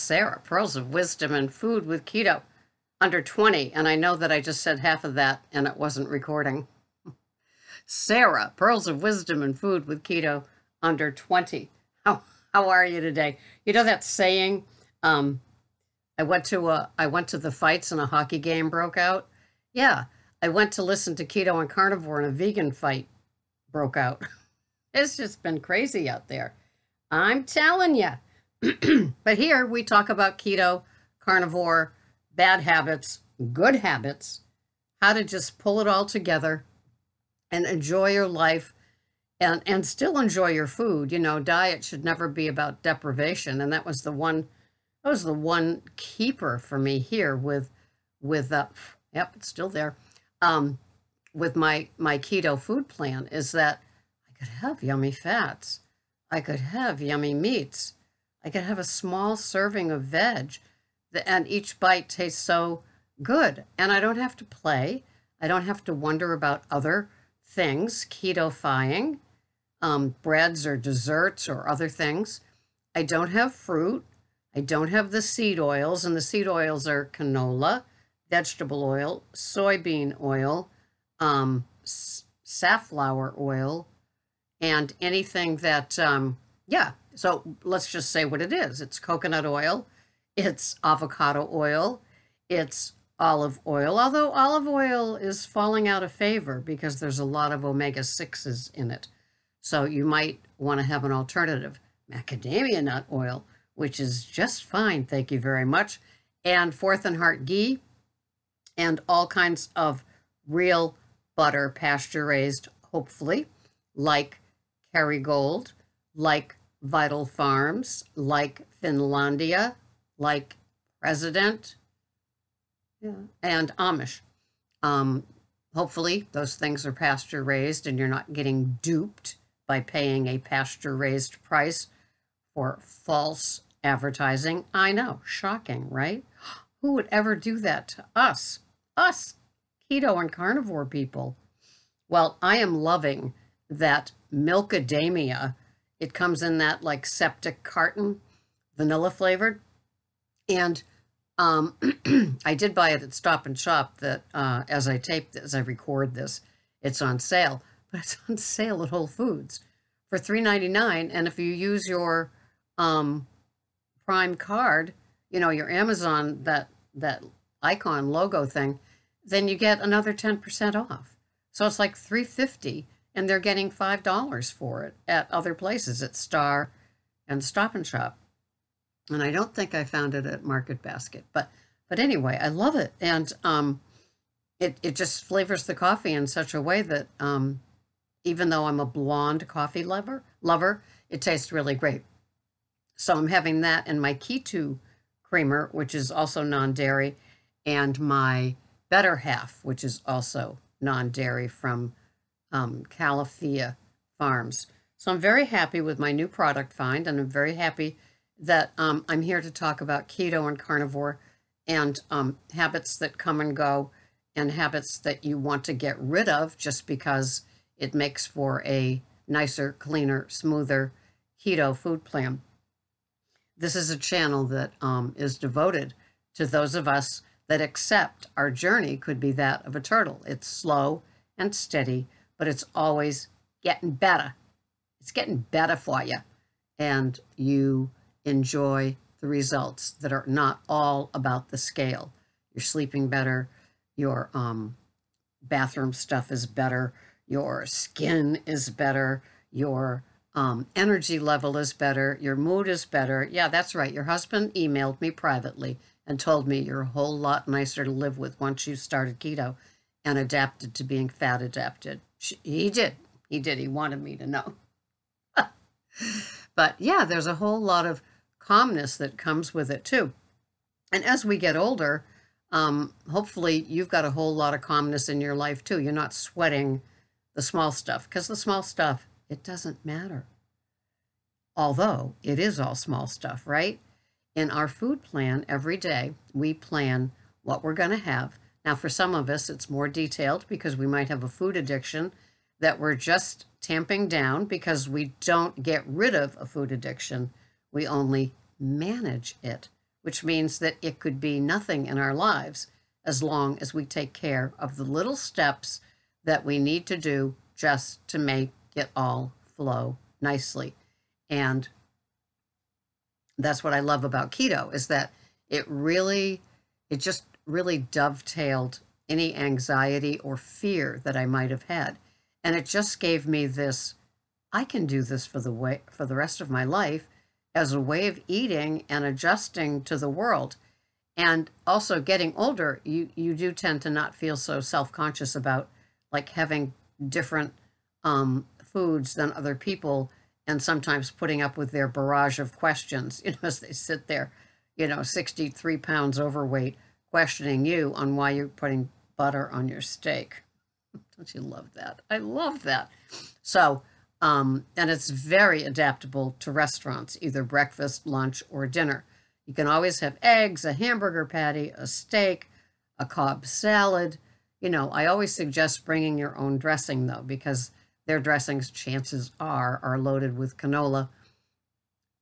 Sarah, Pearls of Wisdom and Food with Keto under 20. And I know that I just said half of that and it wasn't recording. Sarah, Pearls of Wisdom and Food with Keto under 20. How are you today? You know that saying, I went to the fights and a hockey game broke out. Yeah, I went to listen to Keto and Carnivore and a vegan fight broke out. It's just been crazy out there. I'm telling you. But here we talk about keto, carnivore, bad habits, good habits, how to just pull it all together and enjoy your life and still enjoy your food. You know, diet should never be about deprivation. And that was the one keeper for me here with yep, it's still there. With my keto food plan is that I could have yummy fats. I could have yummy meats. I could have a small serving of veg, and each bite tastes so good. And I don't have to play. I don't have to wonder about other things, keto-fying, breads or desserts or other things. I don't have fruit. I don't have the seed oils, and the seed oils are canola, vegetable oil, soybean oil, safflower oil, and anything that, yeah, so let's just say what it is. It's coconut oil, it's avocado oil, it's olive oil, although olive oil is falling out of favor because there's a lot of omega-6s in it. So you might want to have an alternative. Macadamia nut oil, which is just fine, thank you very much, and Fourth and Heart ghee, and all kinds of real butter, pasture-raised, hopefully, like Kerrygold, like Vital Farms, like Finlandia, like President, yeah, and Amish. Hopefully, those things are pasture-raised and you're not getting duped by paying a pasture-raised price for false advertising. I know, shocking, right? Who would ever do that to us? Us, keto and carnivore people. Well, I am loving that Milkadamia. It comes in that like septic carton, vanilla flavored. And I did buy it at Stop and Shop that as I record this, it's on sale. But it's on sale at Whole Foods for $3.99. And if you use your Prime card, you know, your Amazon, that icon logo thing, then you get another 10% off. So it's like $3.50, and they're getting $5 for it at other places, at Star and Stop and Shop. And I don't think I found it at Market Basket, but anyway, I love it. And it just flavors the coffee in such a way that even though I'm a blonde coffee lover, it tastes really great. So I'm having that in my Keto creamer, which is also non-dairy, and my Better Half, which is also non-dairy from Califia Farms. So I'm very happy with my new product find, and I'm very happy that I'm here to talk about keto and carnivore and habits that come and go and habits that you want to get rid of just because it makes for a nicer, cleaner, smoother keto food plan. This is a channel that is devoted to those of us that accept our journey could be that of a turtle. It's slow and steady, but it's always getting better. It's getting better for you. And you enjoy the results that are not all about the scale. You're sleeping better. Your bathroom stuff is better. Your skin is better. Your energy level is better. Your mood is better. Yeah, that's right. Your husband emailed me privately and told me you're a whole lot nicer to live with once you started keto and adapted to being fat adapted. He did. He did. He wanted me to know. But yeah, there's a whole lot of calmness that comes with it too. And as we get older, hopefully you've got a whole lot of calmness in your life too. You're not sweating the small stuff, because the small stuff, it doesn't matter. Although it is all small stuff, right? In our food plan every day, we plan what we're going to have. Now, for some of us, it's more detailed because we might have a food addiction that we're just tamping down, because we don't get rid of a food addiction. We only manage it which means that it could be nothing in our lives as long as we take care of the little steps that we need to do just to make it all flow nicely. And that's what I love about keto, is that it just really dovetailed any anxiety or fear that I might have had. And it just gave me this, I can do this for the rest of my life as a way of eating and adjusting to the world. And also getting older, you do tend to not feel so self-conscious about like having different foods than other people, and sometimes putting up with their barrage of questions, as they sit there, 63 pounds overweight, questioning you on why you're putting butter on your steak. Don't you love that? I love that. So, and it's very adaptable to restaurants, either breakfast, lunch, or dinner. You can always have eggs, a hamburger patty, a steak, a Cobb salad. I always suggest bringing your own dressing, though, because their dressings, chances are loaded with canola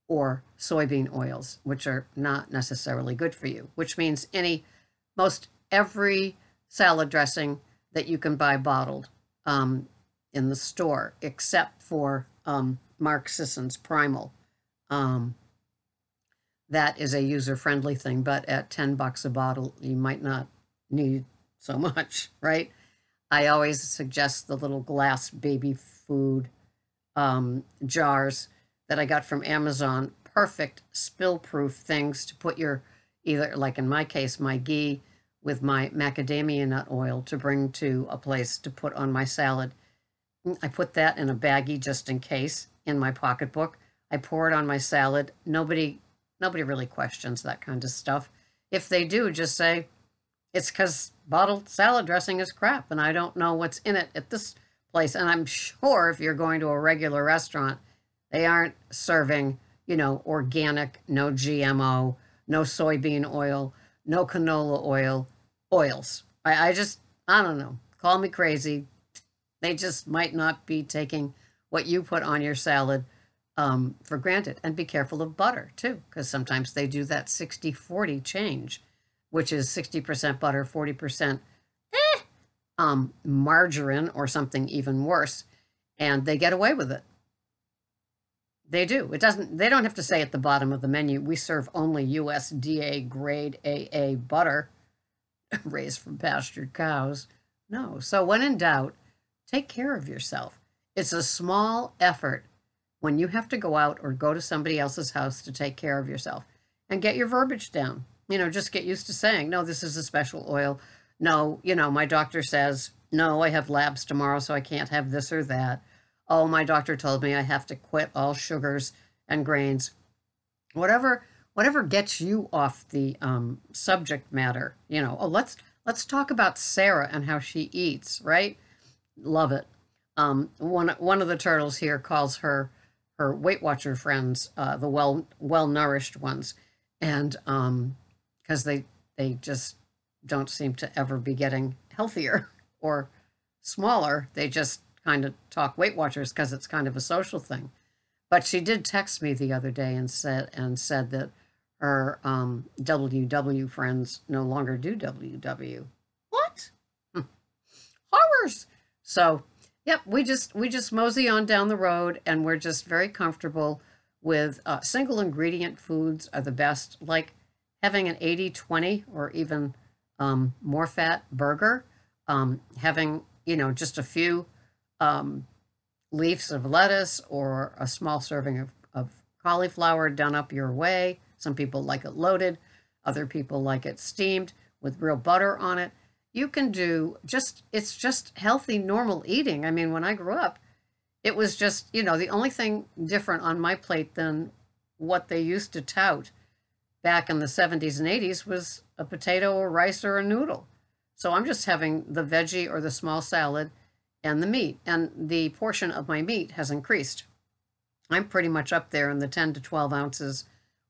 or soybean oils, which are not necessarily good for you, which means most every salad dressing that you can buy bottled in the store, except for Mark Sisson's Primal. That is a user-friendly thing, but at $10 a bottle, you might not need so much, right? I always suggest the little glass baby food jars that I got from Amazon. Perfect spill-proof things to put your, either like in my case, my ghee with my macadamia nut oil to bring to a place to put on my salad. I put that in a baggie just in case in my pocketbook. I pour it on my salad. Nobody really questions that kind of stuff. If they do, just say, it's because bottled salad dressing is crap and I don't know what's in it at this place. And I'm sure if you're going to a regular restaurant, they aren't serving, organic, no GMO, no soybean oil, no canola oils. I don't know. Call me crazy. They just might not be taking what you put on your salad for granted. And be careful of butter, too, because sometimes they do that 60-40 change, which is 60% butter, 40% margarine or something even worse, and they get away with it. They do. They don't have to say at the bottom of the menu, we serve only USDA grade AA butter raised from pastured cows. No. So when in doubt, take care of yourself. It's a small effort when you have to go out or go to somebody else's house to take care of yourself, and get your verbiage down. Just get used to saying, no, this is a special oil. No, my doctor says, no, I have labs tomorrow, so I can't have this or that. Oh, my doctor told me I have to quit all sugars and grains. Whatever gets you off the subject matter. Oh, let's talk about Sarah and how she eats, right? Love it. One of the turtles here calls her Weight Watcher friends the well-nourished ones, and because they just don't seem to ever be getting healthier or smaller. They just kind of talk Weight Watchers because it's kind of a social thing. But she did text me the other day and said that her WW friends no longer do WW. What? Horrors. So, yep, we just mosey on down the road, and we're just very comfortable with single ingredient foods are the best, like having an 80-20 or even more fat burger, having, just a few leaves of lettuce or a small serving of cauliflower done up your way. Some people like it loaded. Other people like it steamed with real butter on it. You can do it's just healthy, normal eating. I mean, when I grew up, it was just, the only thing different on my plate than what they used to tout back in the 70s and 80s was a potato or rice or a noodle. So I'm just having the veggie or the small salad and the meat, and the portion of my meat has increased. I'm pretty much up there in the 10 to 12 ounces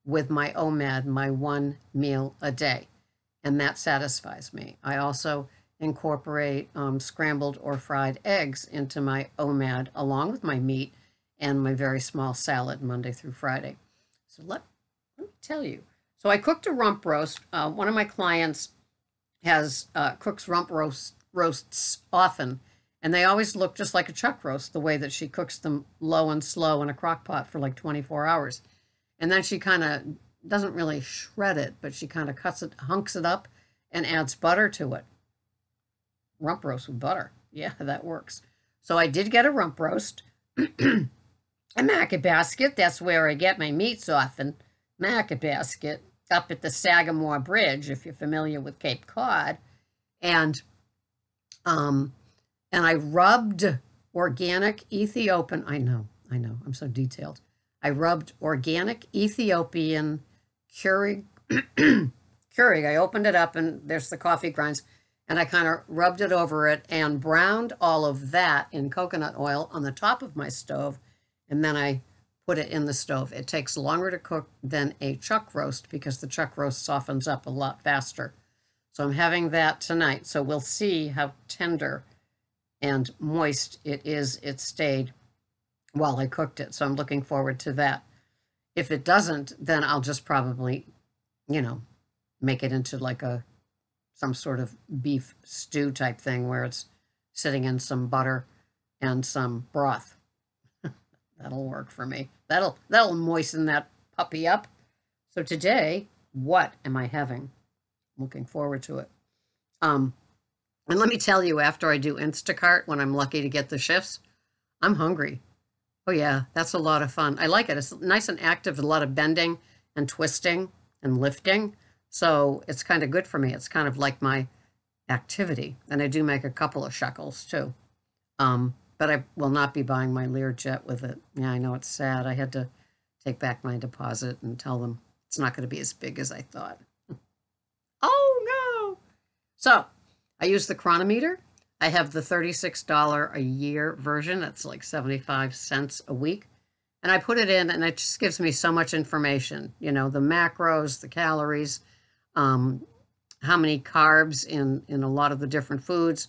with my OMAD, my one meal a day, and that satisfies me. I also incorporate scrambled or fried eggs into my OMAD along with my meat and my very small salad Monday through Friday. So let me tell you. So I cooked a rump roast. One of my clients has cooks rump roasts often, and they always look just like a chuck roast, the way that she cooks them low and slow in a crock pot for like 24 hours. And then she kind of doesn't really shred it, but she kind of hunks it up and adds butter to it. Rump roast with butter. Yeah, that works. So I did get a rump roast. A market basket, that's where I get my meats often. Market basket, up at the Sagamore Bridge, if you're familiar with Cape Cod. And I rubbed organic Ethiopian, I know, I'm so detailed. I rubbed organic Ethiopian Keurig, Keurig. I opened it up and there's the coffee grinds, and I kind of rubbed it over it and browned all of that in coconut oil on the top of my stove, and then I put it in the stove. It takes longer to cook than a chuck roast because the chuck roast softens up a lot faster. So I'm having that tonight. So we'll see how tender and moist it is. It stayed while I cooked it. So I'm looking forward to that. If it doesn't, then I'll just probably, make it into like some sort of beef stew type thing where it's sitting in some butter and some broth. That'll work for me. That'll moisten that puppy up. So today, what am I having? Looking forward to it. And let me tell you, after I do Instacart, when I'm lucky to get the shifts, I'm hungry. Oh yeah, that's a lot of fun. I like it. It's nice and active, a lot of bending and twisting and lifting. So it's kind of good for me. It's kind of like my activity. And I do make a couple of shekels too. But I will not be buying my Learjet with it. Yeah, I know it's sad. I had to take back my deposit and tell them it's not going to be as big as I thought. Oh no! So I use the Chronometer. I have the $36 a year version. That's like 75 cents a week. And I put it in and it just gives me so much information. The macros, the calories, how many carbs in a lot of the different foods.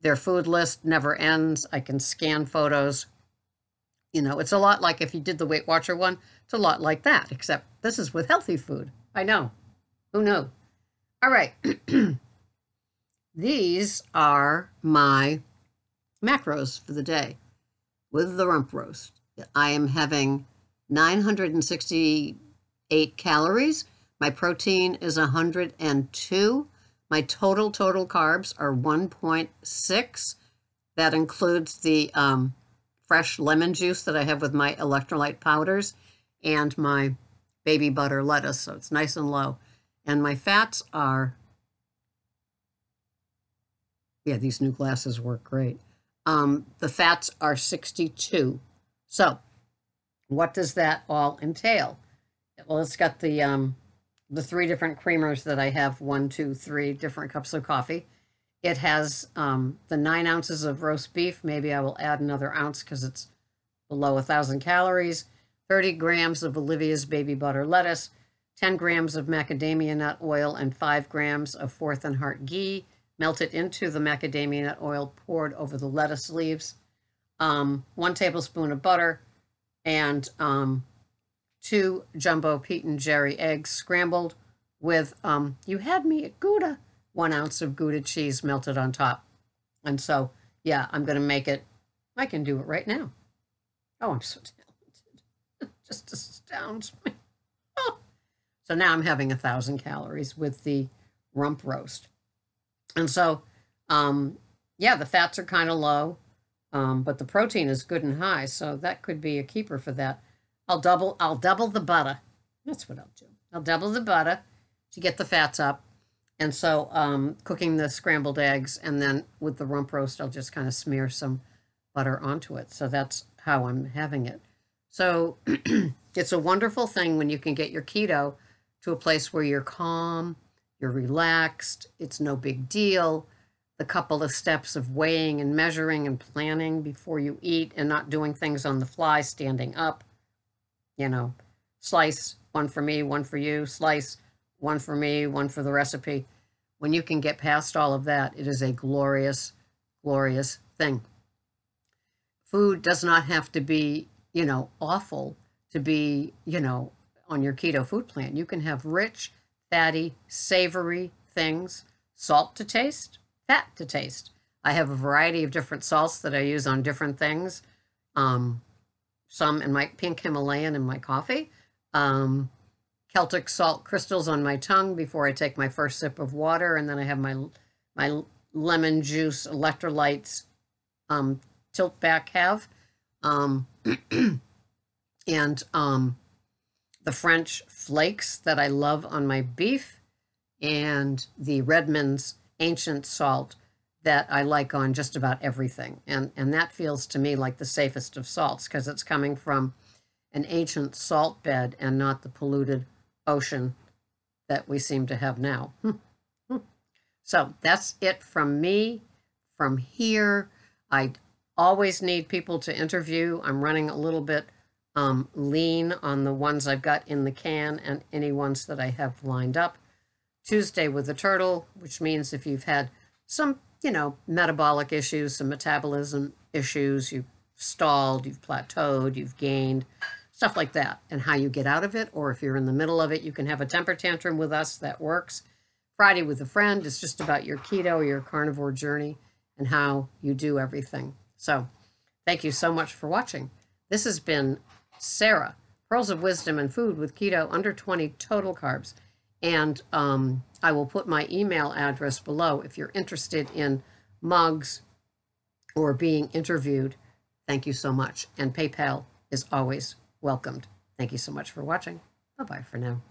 Their food list never ends. I can scan photos. It's a lot like if you did the Weight Watcher one, it's a lot like that, except this is with healthy food. I know. Who knew? All right. These are my macros for the day with the rump roast. I am having 968 calories. My protein is 102. My total carbs are 1.6. That includes the fresh lemon juice that I have with my electrolyte powders and my baby butter lettuce, so it's nice and low. And my fats are, yeah, these new glasses work great. The fats are 62. So what does that all entail? Well, it's got the 3 different creamers that I have, 1, 2, 3 different cups of coffee. It has the 9 ounces of roast beef. Maybe I will add another ounce because it's below 1,000 calories. 30 grams of Olivia's baby butter lettuce, 10 grams of macadamia nut oil, and 5 grams of Fourth and Heart ghee. Melted into the macadamia nut oil, poured over the lettuce leaves. 1 tablespoon of butter, and 2 jumbo Pete and Jerry eggs scrambled with, you had me at Gouda, 1 ounce of Gouda cheese melted on top. And so, yeah, I'm going to make it. I can do it right now. Oh, I'm so talented. It just astounds me. Oh. So now I'm having 1,000 calories with the rump roast. And so, yeah, the fats are kind of low, but the protein is good and high. So that could be a keeper for that. I'll double the butter. That's what I'll do. I'll double the butter to get the fats up. And so cooking the scrambled eggs, and then with the rump roast, I'll just kind of smear some butter onto it. So that's how I'm having it. So it's a wonderful thing when you can get your keto to a place where you're calm, you're relaxed, it's no big deal. The couple of steps of weighing and measuring and planning before you eat and not doing things on the fly, standing up. Slice, 1 for me, 1 for you, slice, 1 for me, 1 for the recipe. When you can get past all of that, it is a glorious, glorious thing. Food does not have to be, awful to be, on your keto food plan. You can have rich, fatty, savory things, salt to taste, fat to taste. I have a variety of different salts that I use on different things. Some in my pink Himalayan in my coffee. Celtic salt crystals on my tongue before I take my first sip of water, and then I have my lemon juice electrolytes tilt back have. And the French flakes that I love on my beef, and the Redmond's ancient salt that I like on just about everything. And that feels to me like the safest of salts because it's coming from an ancient salt bed and not the polluted ocean that we seem to have now. So that's it from me. From here, I always need people to interview. I'm running a little bit lean on the ones I've got in the can and any ones that I have lined up. Tuesday with the turtle, which means if you've had some, metabolic issues, some metabolism issues, you've stalled, you've plateaued, you've gained, stuff like that, and how you get out of it, or if you're in the middle of it, you can have a temper tantrum with us. That works. Friday with a friend is just about your keto or your carnivore journey and how you do everything. So thank you so much for watching. This has been Sarah, Pearls of Wisdom and Food with Keto Under 20 Total Carbs. And I will put my email address below if you're interested in mugs or being interviewed. Thank you so much. And PayPal is always welcomed. Thank you so much for watching. Bye-bye for now.